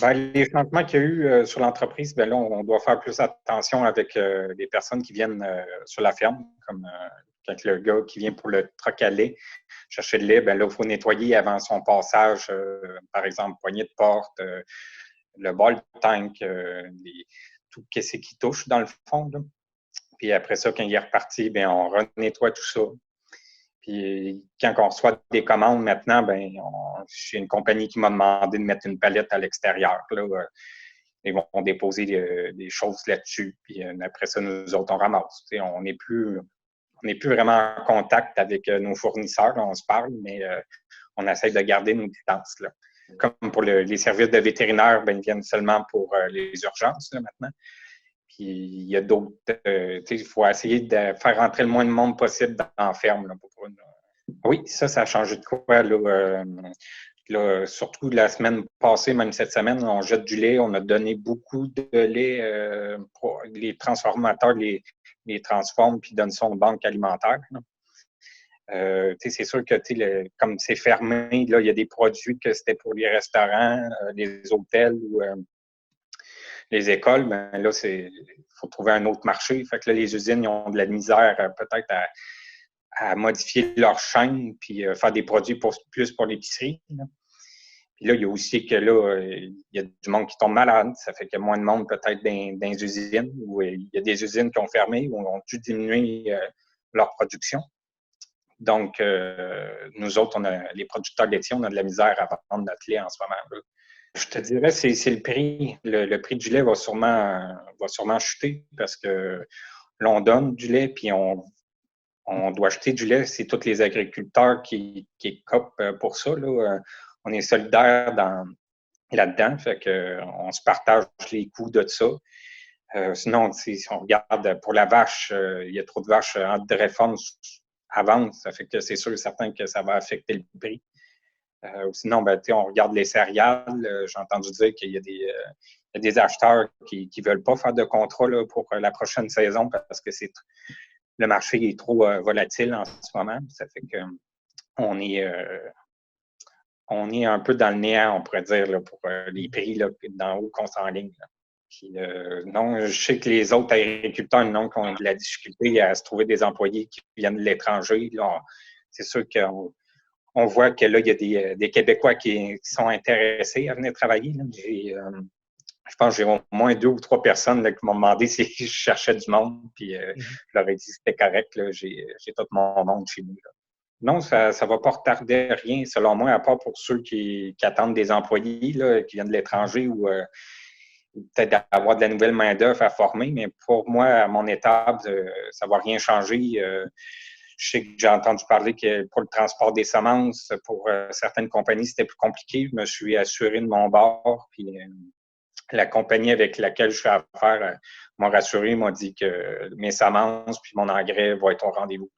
Ben, les changements qu'il y a eu sur l'entreprise, ben là, on doit faire plus attention avec les personnes qui viennent sur la ferme, comme quand le gars qui vient pour le troc à lait, chercher le lait, ben là, il faut nettoyer avant son passage, par exemple, poignée de porte, le bol tank, tout ce qui touche dans le fond. Là. Puis après ça, quand il est reparti, ben, on renettoie tout ça. Puis quand on reçoit des commandes maintenant, ben, j'ai une compagnie qui m'a demandé de mettre une palette à l'extérieur. Là, ils vont déposer des choses là-dessus. Puis après ça, nous autres, on ramasse. On n'est plus vraiment en contact avec nos fournisseurs. Là, on se parle, mais on essaie de garder nos distances. Là. Comme pour les services de vétérinaire, ben, ils viennent seulement pour les urgences là, maintenant. Puis il y a d'autres. Il faut essayer de faire rentrer le moins de monde possible dans la ferme. Là, oui, ça a changé de quoi. Là, surtout la semaine passée, même cette semaine, on jette du lait. On a donné beaucoup de lait. Les transformateurs les transforment puis donnent ça aux banques alimentaires. C'est sûr que comme c'est fermé, là, il y a des produits que c'était pour les restaurants, les hôtels ou les écoles, ben là, il faut trouver un autre marché. Fait que là, les usines ils ont de la misère peut-être à modifier leur chaîne puis faire des produits plus pour l'épicerie. Là. Puis là, il y a aussi que là, il y a du monde qui tombe malade. Ça fait qu'il y a moins de monde peut-être dans les usines où il y a des usines qui ont fermé ou ont dû diminuer leur production. Donc, nous autres, les producteurs laitiers, on a de la misère à vendre notre lait en ce moment. Là. Je te dirais, c'est le prix. Le prix du lait va sûrement chuter parce que là, on donne du lait, puis on doit acheter du lait. C'est tous les agriculteurs qui copent pour ça. Là. On est solidaires là-dedans, fait qu'on se partage les coûts de ça. Sinon, si on regarde pour la vache, il y a trop de vaches en réforme à vendre. Ça fait que c'est sûr et certain que ça va affecter le prix. Sinon, ben, on regarde les céréales. J'ai entendu dire qu'il y a des acheteurs qui ne veulent pas faire de contrat là, pour la prochaine saison parce que le marché est trop volatile en ce moment. Ça fait qu'on on est un peu dans le néant, on pourrait dire, là, pour les prix là, d'en haut qu'on s'enligne. Puis, non, je sais que les autres agriculteurs, non, qui ont de la difficulté à se trouver des employés qui viennent de l'étranger. C'est sûr qu'on voit que là, il y a des Québécois qui sont intéressés à venir travailler. Là. Je pense que j'ai au moins 2 ou 3 personnes là, qui m'ont demandé si je cherchais du monde. Puis je leur ai dit que c'était correct. Là, j'ai tout mon monde chez nous. Là. Non, ça ne va pas retarder rien, selon moi, à part pour ceux qui attendent des employés là, qui viennent de l'étranger ou peut-être avoir de la nouvelle main-d'œuvre à former. Mais pour moi, à mon étape, ça ne va rien changer. Je sais que j'ai entendu parler que pour le transport des semences, pour certaines compagnies, c'était plus compliqué. Je me suis assuré de mon bord. Puis la compagnie avec laquelle je fais affaire m'a rassuré, m'a dit que mes semences puis mon engrais vont être au rendez-vous.